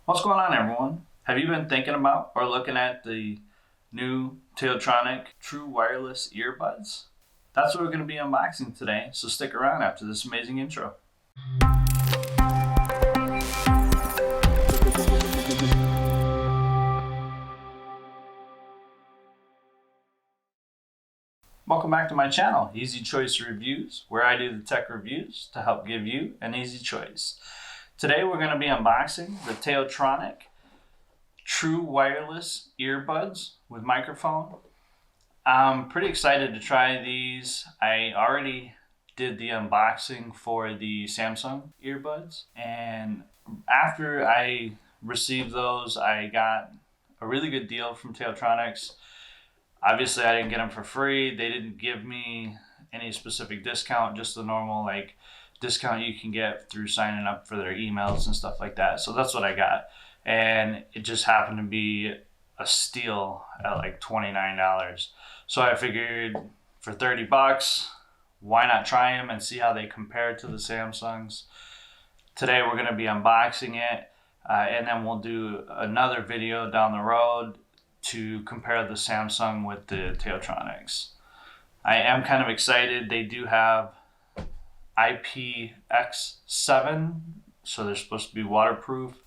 What's going on, everyone? Have you been thinking about or looking at the new TaoTronic True Wireless Earbuds? That's what we're going to be unboxing today, so stick around after this amazing intro. Welcome back to my channel, Easy Choice Reviews, where I do the tech reviews to help give you an easy choice. Today we're going to be unboxing the TaoTronic True Wireless Earbuds with microphone. I'm pretty excited to try these. I already did the unboxing for the Samsung earbuds, and after I received those, I got a really good deal from TaoTronics. Obviously, I didn't get them for free. They didn't give me any specific discount, just the normal discount you can get through signing up for their emails and stuff like that. So that's what I got. And it just happened to be a steal at like $29. So I figured for 30 bucks, why not try them and see how they compare to the Samsungs. Today we're going to be unboxing it, and then we'll do another video down the road to compare the Samsung with the TaoTronics. I am kind of excited. They do have IPX7, so they're supposed to be waterproof.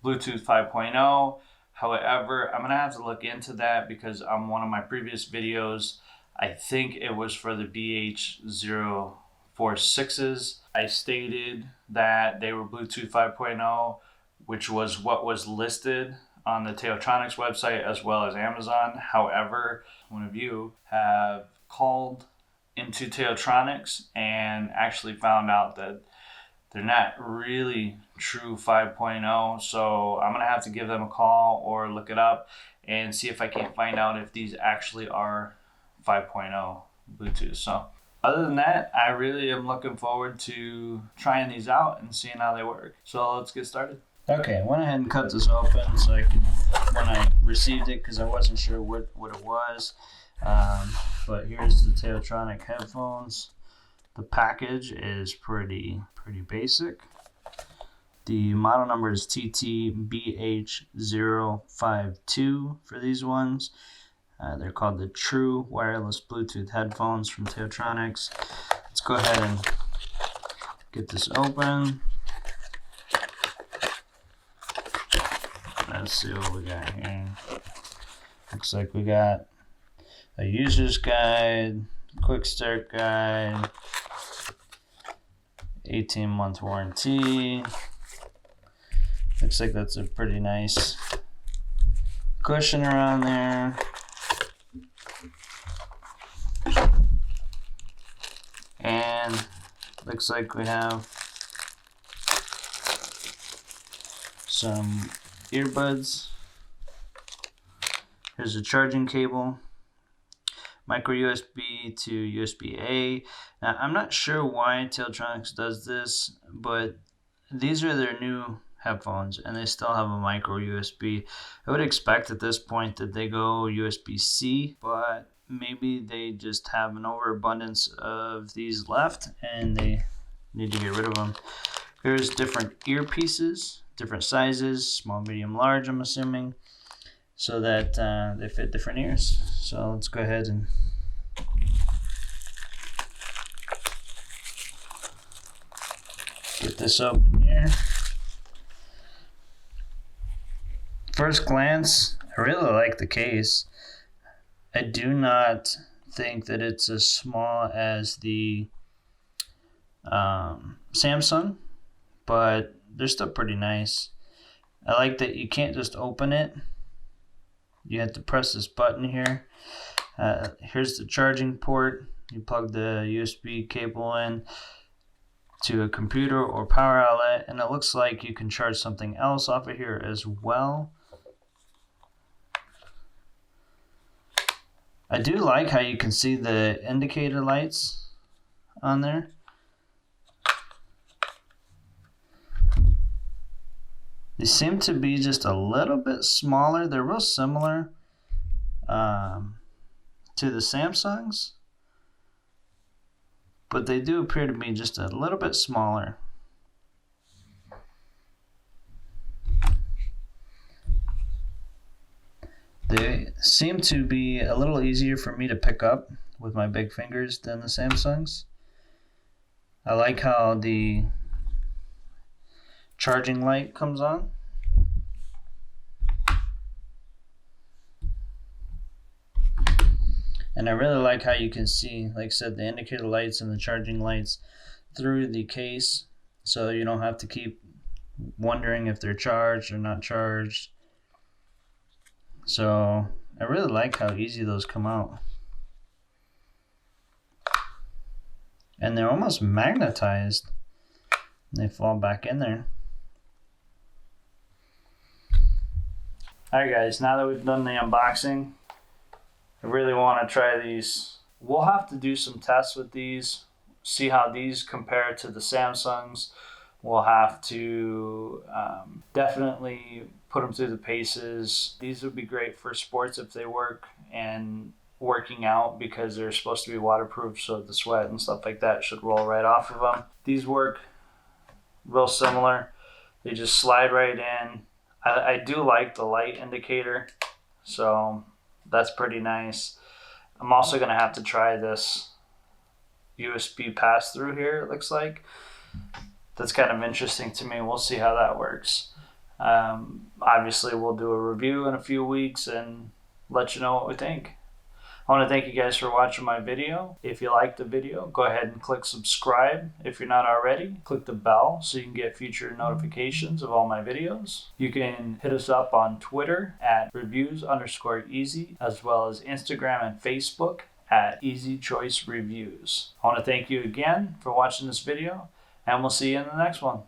Bluetooth 5.0. However, I'm going to have to look into that because on one of my previous videos, I think it was for the BH046s, I stated that they were Bluetooth 5.0, which was what was listed on the TaoTronics website as well as Amazon. However, one of you have called into TaoTronics and actually found out that they're not really true 5.0, so I'm going to have to give them a call or look it up and see if I can't find out if these actually are 5.0 Bluetooth. So other than that, I really am looking forward to trying these out and seeing how they work. So let's get started. Okay, I went ahead and cut this open so I could, when I received it, because I wasn't sure what it was. But here's the TaoTronic headphones. The package is pretty basic. The model number is TTBH052 for these ones. They're called the True Wireless Bluetooth headphones from TaoTronics. Let's go ahead and get this open. Let's see what we got here. Looks like we got a user's guide, quick start guide, 18-month warranty. Looks like that's a pretty nice cushion around there. And looks like we have some earbuds. Here's a charging cable, micro USB to USB-A. Now, I'm not sure why TaoTronics does this, but these are their new headphones and they still have a micro USB. I would expect at this point that they go USB-C, but maybe they just have an overabundance of these left and they need to get rid of them. Here's different earpieces, different sizes, small, medium, large, I'm assuming, so that they fit different ears. So let's go ahead and get this open here. First glance, I really like the case. I do not think that it's as small as the Samsung, but they're still pretty nice. I like that you can't just open it. You have to press this button here. Here's the charging port. You plug the USB cable in to a computer or power outlet, and it looks like you can charge something else off of here as well. I do like how you can see the indicator lights on there. They seem to be just a little bit smaller. They're real similar to the Samsungs, but they do appear to be just a little bit smaller. They seem to be a little easier for me to pick up with my big fingers than the Samsungs. I like how the charging light comes on. And I really like how you can see, like I said, the indicator lights and the charging lights through the case, so you don't have to keep wondering if they're charged or not charged. So I really like how easy those come out. And they're almost magnetized. They fall back in there. Alright guys, now that we've done the unboxing, I really want to try these. We'll have to do some tests with these, see how these compare to the Samsungs. We'll have to definitely put them through the paces. These would be great for sports if they work, and working out, because they're supposed to be waterproof, so the sweat and stuff like that should roll right off of them. These work real similar. They just slide right in. I do like the light indicator, so that's pretty nice. I'm also going to have to try this USB pass-through here, it looks like. That's kind of interesting to me. We'll see how that works. Obviously, we'll do a review in a few weeks and let you know what we think. I want to thank you guys for watching my video. If you liked the video, go ahead and click subscribe. If you're not already, click the bell so you can get future notifications of all my videos. You can hit us up on Twitter at reviews_easy, as well as Instagram and Facebook at Easy Choice Reviews. I want to thank you again for watching this video, and we'll see you in the next one.